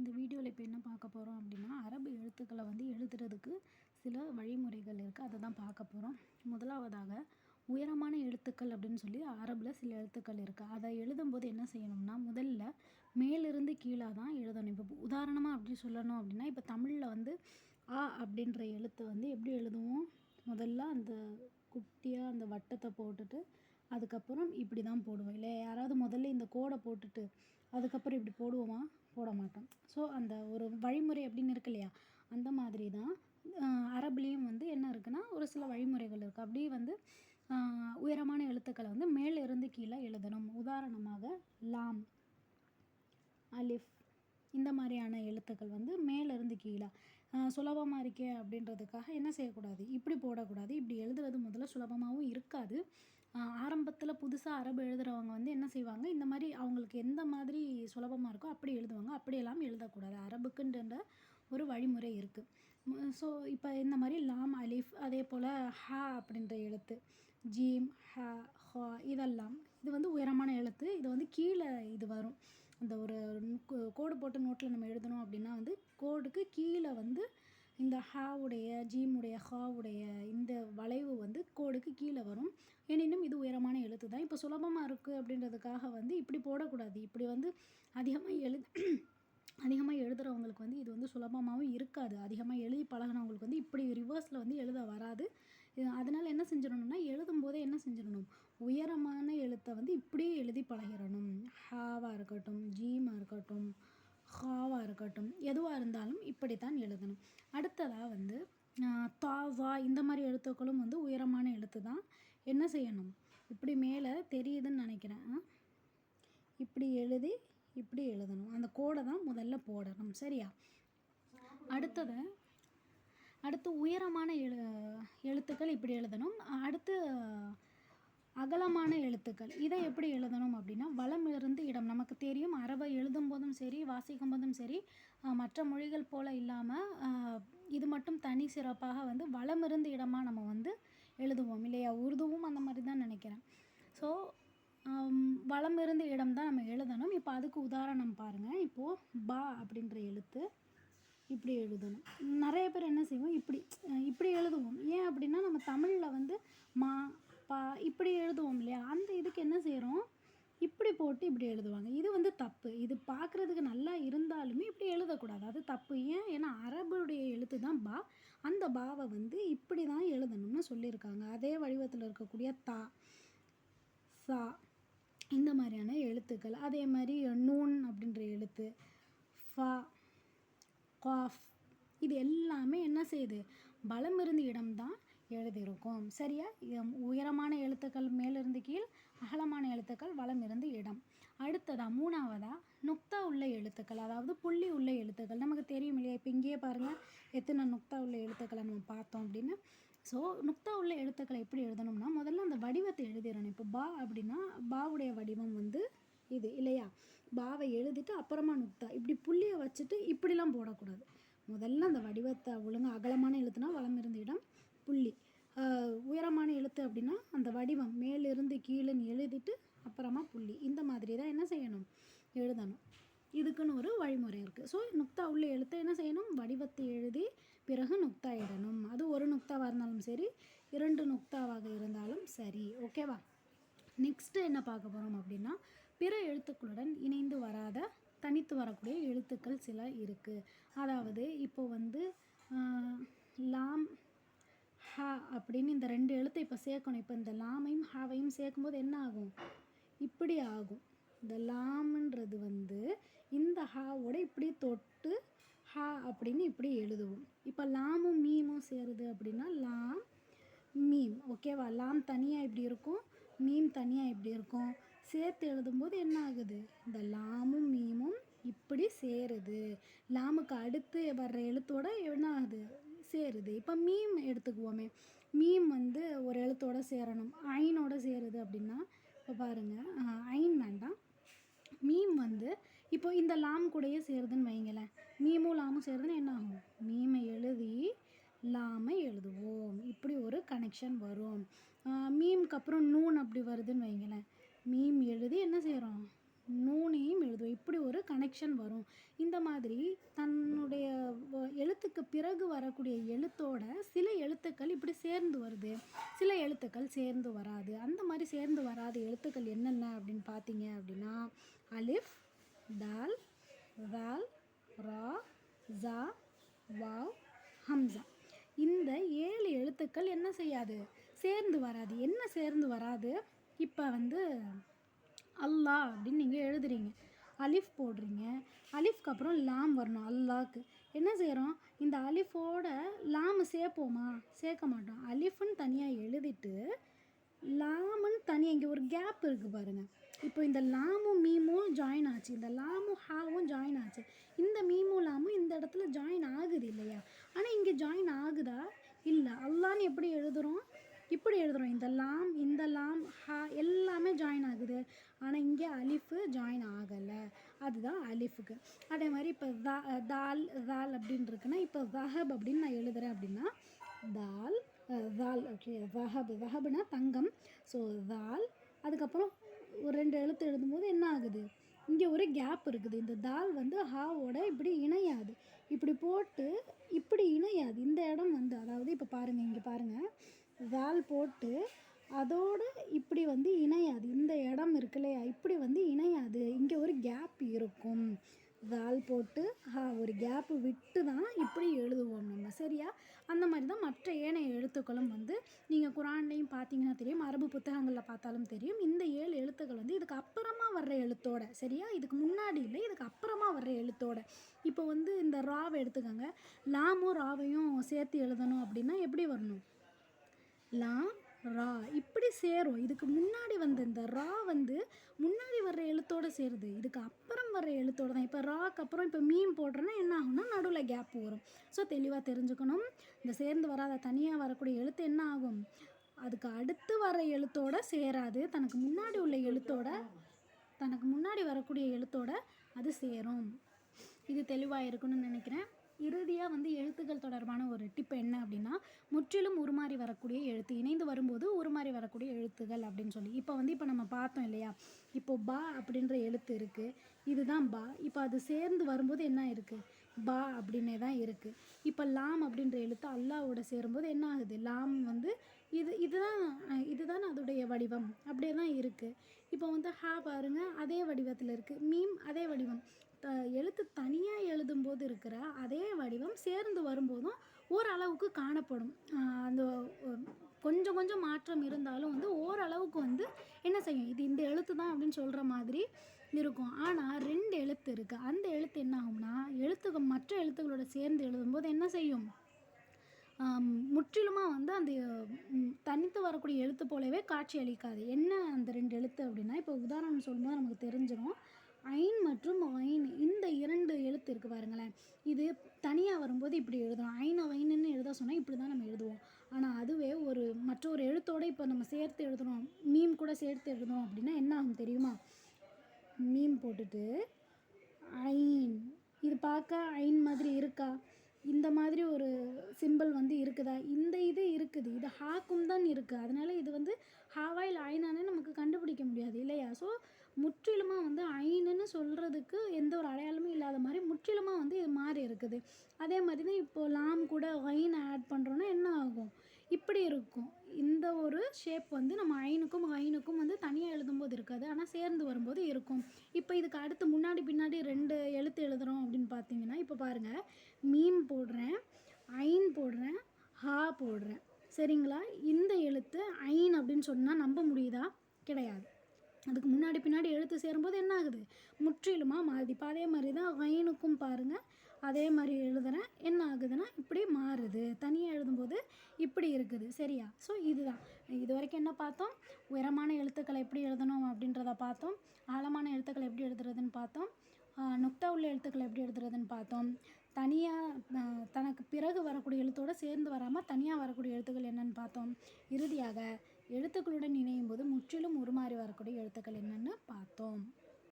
இந்த வீடியோவில் இப்போ என்ன பார்க்க போகிறோம் அப்படின்னா, அரபு எழுத்துக்களை வந்து எழுதுறதுக்கு சில வழிமுறைகள் இருக்குது. அதை தான் பார்க்க போகிறோம். முதலாவதாக உயரமான எழுத்துக்கள் அப்படின்னு சொல்லி அரபில் சில எழுத்துக்கள் இருக்குது. அதை எழுதும்போது என்ன செய்யணும்னா, முதல்ல மேலிருந்து கீழே தான் எழுதணும். இப்போ உதாரணமாக அப்படி சொல்லணும் அப்படின்னா, இப்போ தமிழில் வந்து ஆ அப்படின்ற எழுத்தை வந்து எப்படி எழுதுவோம்? முதல்ல அந்த குட்டியாக அந்த வட்டத்தை போட்டுட்டு அதுக்கப்புறம் இப்படி தான் போடுவோம் இல்லையா? யாராவது முதல்ல இந்த கோடை போட்டுட்டு அதுக்கப்புறம் இப்படி போடுவோமா? போட மாட்டோம். ஸோ அந்த ஒரு வழிமுறை அப்படின்னு இருக்கு இல்லையா? அந்த மாதிரி தான் அரபுலேயும் வந்து என்ன இருக்குன்னா, ஒரு சில வழிமுறைகள் இருக்குது. அப்படியே வந்து உயரமான எழுத்துக்களை வந்து மேலே இருந்து கீழே எழுதணும். உதாரணமாக லாம், அலிஃப் இந்த மாதிரியான எழுத்துக்கள் வந்து மேலேருந்து கீழே சுலபமாக இருக்கே அப்படின்றதுக்காக என்ன செய்யக்கூடாது, இப்படி போடக்கூடாது. இப்படி எழுதுறது முதல்ல சுலபமாகவும் இருக்காது. ஆரம்பத்தில் புதுசாக அரபு எழுதுகிறவங்க வந்து என்ன செய்வாங்க, இந்த மாதிரி அவங்களுக்கு எந்த மாதிரி சுலபமாக இருக்கோ அப்படி எழுதுவாங்க. அப்படியெல்லாம் எழுதக்கூடாது. அரபுக்குன்ற ஒரு வழிமுறை இருக்குது. ஸோ இப்போ இந்த மாதிரி லாம், அலிஃப், அதே போல் ஹா அப்படின்ற எழுத்து, ஜீம், ஹ, ஹா இதெல்லாம் இது வந்து உயரமான எழுத்து. இது வந்து கீழே இது வரும். அந்த ஒரு கோடு போட்டு நோட்டில் நம்ம எழுதணும் அப்படின்னா வந்து கோடுக்கு கீழே வந்து இந்த ஹாவுடைய, ஜீமுடைய, ஹாவுடைய இந்த வளைவு வந்து கோடுக்கு கீழே வரும். எனினும் இது உயரமான எழுத்து தான். இப்போ சுலபமாக இருக்குது அப்படின்றதுக்காக வந்து இப்படி போடக்கூடாது. இப்படி வந்து அதிகமாக எழுதுகிறவங்களுக்கு வந்து இது வந்து சுலபமாகவும் இருக்காது. அதிகமாக எழுதி பழகினவங்களுக்கு வந்து இப்படி ரிவர்ஸில் வந்து எழுத வராது. அதனால் என்ன செஞ்சிடணும்னா, எழுதும்போதே என்ன செஞ்சிடணும், உயரமான எழுத்தை வந்து இப்படியே எழுதி பழகிடணும். ஹாவாக இருக்கட்டும், ஜீமாக இருக்கட்டும், ஹாவாக இருக்கட்டும், எதுவாக இருந்தாலும் இப்படித்தான் எழுதணும். அடுத்ததாக வந்து தா, வா இந்த மாதிரி எழுத்துக்களும் வந்து உயரமான எழுத்து தான். என்ன செய்யணும், இப்படி மேலே தெரியுதுன்னு நினைக்கிறேன். இப்படி எழுதி இப்படி எழுதணும். அந்த கோடை தான் முதல்ல போடணும். சரியா? அடுத்து உயரமான எழுத்துக்கள் இப்படி எழுதணும். அடுத்து அகலமான எழுத்துக்கள் இதை எப்படி எழுதணும் அப்படின்னா, வலம் இருந்து இடம். நமக்கு தெரியும், அரபை எழுதும் போதும் சரி, வாசிக்கும் போதும் சரி, மற்ற மொழிகள் போல் இல்லாமல் இது மட்டும் தனி சிறப்பாக வந்து வலம் இருந்து இடமாக நம்ம வந்து எழுதுவோம் இல்லையா? உருதுவும் அந்த மாதிரி தான் நினைக்கிறேன். ஸோ வலம் இருந்து இடம் தான் நம்ம எழுதணும். இப்போ அதுக்கு உதாரணம் பாருங்கள். இப்போது பா அப்படின்ற எழுத்து இப்படி எழுதணும். நிறைய பேர் என்ன செய்வோம், இப்படி எழுதுவோம். ஏன் அப்படின்னா, நம்ம தமிழில் வந்து மா, பா இப்படி எழுதுவோம் இல்லையா? அந்த இதுக்கு என்ன செய்கிறோம், இப்படி போட்டு இப்படி எழுதுவாங்க. இது வந்து தப்பு. இது பார்க்குறதுக்கு நல்லா இருந்தாலுமே இப்படி எழுதக்கூடாது. அது தப்பு. ஏன்னா அரபுடைய எழுத்து தான் பா. அந்த பாவை வந்து இப்படி தான் எழுதணும்னு சொல்லியிருக்காங்க. அதே வடிவத்தில் இருக்கக்கூடிய தா, சா இந்த மாதிரியான எழுத்துக்கள். அதே மாதிரி நூன் அப்படின்ற எழுத்து, ஃபா, காஃப் இது எல்லாமே என்ன செய்யுது, பலம் இருந்து இடம்தான் எழுதியிருக்கும். சரியா? உயரமான எழுத்துக்கள் மேலிருந்து கீழ், அகலமான எழுத்துக்கள் வலம் இருந்து இடம். அடுத்ததாக மூணாவதாக நுக்தா உள்ள எழுத்துக்கள், அதாவது புள்ளி உள்ள எழுத்துக்கள். நமக்கு தெரியும் இல்லையா? இப்போ இங்கேயே பாருங்கள் எத்தனை நுக்தா உள்ள எழுத்துக்களை நம்ம பார்த்தோம் அப்படின்னு. ஸோ நுக்தா உள்ள எழுத்துக்களை எப்படி எழுதணும்னா, முதல்ல அந்த வடிவத்தை எழுதிடணும். இப்போ பா அப்படின்னா பாவுடைய வடிவம் வந்து இது இல்லையா? பாவை எழுதிட்டு அப்புறமா நுக்தா இப்படி புள்ளியை வச்சுட்டு இப்படிலாம் போடக்கூடாது. முதல்ல அந்த வடிவத்தை ஒழுங்காக, அகலமான எழுத்துனா வலம் இருந்து இடம், புள்ளி. உயரமான எழுத்து அப்படின்னா அந்த வடிவம் மேலிருந்து கீழேன்னு எழுதிட்டு அப்புறமா புள்ளி. இந்த மாதிரி தான் என்ன செய்யணும், எழுதணும். இதுக்குன்னு ஒரு வழிமுறை இருக்குது. ஸோ நுக்தா உள்ள எழுத்தை என்ன செய்யணும், வடிவத்தை எழுதி பிறகு நுக்தா இடணும். அது ஒரு நுக்தாவாக இருந்தாலும் சரி, 2 நுக்தாவாக இருந்தாலும் சரி. ஓகேவா? நெக்ஸ்ட்டு என்ன பார்க்க போகிறோம் அப்படின்னா, பிற எழுத்துக்களுடன் இணைந்து வராத தனித்து வரக்கூடிய எழுத்துக்கள் சில இருக்குது. அதாவது இப்போ வந்து லாம், ஹா அப்படின்னு இந்த 2 எழுத்தை இப்போ சேர்க்கணும். இப்போ இந்த லாமையும் ஹாவையும் சேர்க்கும்போது என்ன ஆகும், இப்படி ஆகும். இந்த லாம்ன்றது வந்து இந்த ஹாவோட இப்படி தொட்டு ஹா அப்படின்னு இப்படி எழுதுவோம். இப்போ லாமும் மீமும் சேருது அப்படின்னா லாம், மீம். ஓகேவா? லாம் தனியாக இப்படி இருக்கும், மீம் தனியாக இப்படி இருக்கும். சேர்த்து எழுதும்போது என்ன ஆகுது, இந்த லாமும் மீமும் இப்படி சேருது. லாமுக்கு அடுத்து வர்ற எழுத்தோட என்ன ஆகுது, சேருது. இப்போ மீம் எடுத்துக்குவோமே, மீம் வந்து ஒரு எழுத்தோட சேரணும், ஐனோட சேருது அப்படின்னா, இப்போ பாருங்கள் ஐன் வேண்டாம், மீம் வந்து இப்போ இந்த லாம் கூடயே சேருதுன்னு வைங்களேன். மீமும் லாமும் சேருதுன்னு என்ன ஆகும், மீமை எழுதி லாமை எழுதுவோம். இப்படி ஒரு கனெக்ஷன் வரும். மீமுக்கு அப்புறம் நூன் அப்படி வருதுன்னு வைங்களேன். மீம் எழுதி என்ன செய்கிறோம், நூனையும் எழுதுவோம். இப்படி ஒரு கனெக்ஷன் வரும். இந்த மாதிரி தன்னுடைய எழுத்துக்கு பிறகு வரக்கூடிய எழுத்தோட சில எழுத்துக்கள் இப்படி சேர்ந்து வருது, சில எழுத்துக்கள் சேர்ந்து வராது. அந்த மாதிரி சேர்ந்து வராத எழுத்துக்கள் என்னென்ன அப்படின்னு பார்த்தீங்க அப்படின்னா, அலிஃப், தால், ரால், ரா, ஜா, வாவ், ஹம்சா. இந்த 7 எழுத்துக்கள் என்ன செய்யாது, சேர்ந்து வராது. என்ன சேர்ந்து வராது? இப்போ வந்து அல்லாஹ் அப்படின்னு நீங்கள் எழுதுறீங்க, அலிஃப் போடுறீங்க, அலிஃப்க்கு அப்புறம் லாம் வரணும். அல்லாஹ்க்கு என்ன செய்கிறோம், இந்த அலிஃபோட லாமு சேர்ப்போமா? சேர்க்க மாட்டோம். அலிஃப்னு தனியாக எழுதிட்டு லாமுன்னு தனியாக இங்கே ஒரு கேப் இருக்குது பாருங்கள். இப்போ இந்த லாமும் மீமும் ஜாயின் ஆச்சு, இந்த லாமும் ஹாவும் ஜாயின் ஆச்சு. இந்த மீமும் லாமும் இந்த இடத்துல ஜாயின் ஆகுது இல்லையா? ஆனால் இங்கே ஜாயின் ஆகுதா? இல்லை. அல்லான்னு எப்படி எழுதுகிறோம்? இப்படி எழுதுகிறோம். இந்த லாம் ஹா எல்லாமே ஜாயின் ஆகுது. ஆனால் இங்கே அலிஃபு ஜாயின் ஆகலை. அதுதான் அலிஃபுக்கு. அதே மாதிரி இப்போ தால் தால் அப்படின்னு இருக்குன்னா, இப்போ வஹப் அப்படின்னு நான் எழுதுகிறேன் அப்படின்னா தால் தால். ஓகே, வஹப்னா தங்கம். ஸோ தால், அதுக்கப்புறம் ஒரு 2 எழுத்து எழுதும்போது என்ன ஆகுது, இங்கே ஒரு கேப் இருக்குது. இந்த தால் வந்து ஹாவோட இப்படி இணையாது, இப்படி போட்டு இப்படி இணையாது. இந்த இடம் வந்து அதாவது இப்போ பாருங்கள், இங்கே பாருங்கள், தால் போட்டு அதோடு இப்படி வந்து இணையாது. இந்த இடம் இருக்கு இல்லையா, இப்படி வந்து இணையாது. இங்கே ஒரு கேப் இருக்கும். தால் போட்டு ஒரு கேப்பு விட்டு தான் இப்படி எழுதுவோம் நம்ம, சரியா? அந்த மாதிரி தான் மற்ற ஏனைய எழுத்துக்களும் வந்து நீங்கள் குரான்லேயும் பார்த்தீங்கன்னா தெரியும், அரபு புத்தகங்களில் பார்த்தாலும் தெரியும். இந்த 7 எழுத்துக்கள் வந்து இதுக்கு அப்புறமா வர்ற எழுத்தோட, சரியா? இதுக்கு முன்னாடி இல்லை, இதுக்கு அப்புறமா வர்ற எழுத்தோட. இப்போ வந்து இந்த ராவை எடுத்துக்கோங்க, லாமும் ராவையும் சேர்த்து எழுதணும் அப்படின்னா எப்படி வரணும்? லா, ரா இப்படி சேரும். இதுக்கு முன்னாடி வந்து இந்த ரா வந்து முன்னாடி வர்ற எழுத்தோடு சேருது, இதுக்கு அப்புறம் வர்ற எழுத்தோடு தான். இப்போ ராக்கு அப்புறம் இப்போ மீன் போடுறேன்னா என்ன ஆகும்னா நடுவில் கேப் வரும். ஸோ தெளிவாக தெரிஞ்சுக்கணும், இந்த சேர்ந்து வராத தனியாக வரக்கூடிய எழுத்து என்ன ஆகும், அதுக்கு அடுத்து வர எழுத்தோட சேராது, தனக்கு முன்னாடி உள்ள எழுத்தோட, தனக்கு முன்னாடி வரக்கூடிய எழுத்தோட அது சேரும். இது தெளிவாக இருக்குன்னு நினைக்கிறேன். இறுதியாக வந்து எழுத்துக்கள் தொடர்பான ஒரு டிப் என்ன அப்படின்னா, முற்றிலும் உருமாறி வரக்கூடிய எழுத்து, இணைந்து வரும்போது உருமாறி வரக்கூடிய எழுத்துகள் அப்படின்னு சொல்லி. இப்போ நம்ம பார்த்தோம் இல்லையா, இப்போ பா அப்படின்ற எழுத்து இருக்குது, இதுதான் பா. இப்போ அது சேர்ந்து வரும்போது என்ன இருக்குது, பா அப்படின்னே தான் இருக்குது. இப்போ லாம் அப்படின்ற எழுத்து அல்லாவோட சேரும்போது என்ன ஆகுது, லாம் வந்து இதுதான் அதோடைய வடிவம், அப்படியே தான் இருக்குது. இப்போ வந்து ஹா பாருங்கள், அதே வடிவத்தில் இருக்குது. மீம் அதே வடிவம். எழுத்து தனியாக எழுதும்போது இருக்கிற அதே வடிவம் சேர்ந்து வரும்போதும் ஓரளவுக்கு காணப்படும். அந்த கொஞ்சம் கொஞ்சம் மாற்றம் இருந்தாலும் வந்து ஓரளவுக்கு வந்து என்ன செய்யும், இது இந்த எழுத்து தான் அப்படின்னு சொல்கிற மாதிரி இருக்கும். ஆனால் 2 எழுத்து இருக்குது, அந்த எழுத்து என்ன ஆகும்னா மற்ற எழுத்துக்களோட சேர்ந்து எழுதும்போது என்ன செய்யும், முற்றிலுமாக வந்து அந்த தனித்து வரக்கூடிய எழுத்து போலவே காட்சி அளிக்காது. என்ன அந்த 2 எழுத்து அப்படின்னா, இப்போ உதாரணம் சொல்லும்போது நமக்கு தெரிஞ்சிடும். ஐன் மற்றும் ஐன், இந்த 2 எழுத்து இருக்குது பாருங்களேன், இது தனியாக வரும்போது இப்படி எழுதுறோம். ஐனுன்னு எழுத சொன்னால் இப்படி தான் நம்ம எழுதுவோம். ஆனால் அதுவே மற்றொரு எழுத்தோடு இப்போ நம்ம சேர்த்து எழுதுகிறோம், மீம் கூட சேர்த்து எழுதுகிறோம் அப்படின்னா என்ன ஆகும் தெரியுமா, மீம் போட்டுட்டு ஐன், இது பார்க்க ஐன் மாதிரி இருக்கா, இந்த மாதிரி ஒரு சிம்பிள் வந்து இருக்குதா, இந்த இது இருக்குது, இது ஹாக்கும் தான் இருக்குது. அதனால் இது வந்து ஹாவா இல்லை ஐனானே நமக்கு கண்டுபிடிக்க முடியாது இல்லையா? ஸோ முற்றிலுமாக வந்து ஐனுன்னு சொல்கிறதுக்கு எந்த ஒரு அடையாளமும் இல்லாத மாதிரி முற்றிலுமாக வந்து இது மாறி இருக்குது. அதே மாதிரி தான் இப்போது லாம் கூட ஐனை ஆட் பண்ணுறோன்னா என்ன ஆகும், இப்படி இருக்கும். இந்த ஒரு ஷேப் வந்து நம்ம ஐனுக்கும் வந்து தனியாக எழுதும்போது இருக்காது, ஆனால் சேர்ந்து வரும்போது இருக்கும். இப்போ இதுக்கு அடுத்து முன்னாடி பின்னாடி 2 எழுத்து எழுதுகிறோம் அப்படின்னு பார்த்தீங்கன்னா, இப்போ பாருங்கள், மீம் போடுறேன், ஐன் போடுறேன், ஹா போடுறேன், சரிங்களா? இந்த எழுத்து ஐன் அப்படின்னு சொன்னால் நம்ப முடியுதா? கிடையாது. அதுக்கு முன்னாடி பின்னாடி எழுத்து சேரும்போது என்ன ஆகுது, முற்றிலுமாக மாறுது. இப்போ அதே மாதிரி தான் ஐனுக்கும் பாருங்கள், அதே மாதிரி எழுதுகிறேன், என்ன ஆகுதுன்னா இப்படி மாறுது, தனியாக எழுதும்போது இப்படி இருக்குது, சரியா? ஸோ இதுதான் இது வரைக்கும் என்ன பார்த்தோம், உயரமான எழுத்துக்களை எப்படி எழுதணும் அப்படின்றத பார்த்தோம், ஆழமான எழுத்துக்களை எப்படி எழுதுறதுன்னு பார்த்தோம், நுக்தா உள்ள எழுத்துக்களை எப்படி எழுதுறதுன்னு பார்த்தோம். தனியாக தனக்கு பிறகு வரக்கூடிய எழுத்தோடு சேர்ந்து வராமல் தனியாக வரக்கூடிய எழுத்துக்கள் என்னென்னு பார்த்தோம். இறுதியாக எழுத்துக்களுடன் இணையும் போது முற்றிலும் உருமாறி வரக்கூடிய எழுத்துக்கள் என்னென்னு பார்த்தோம்.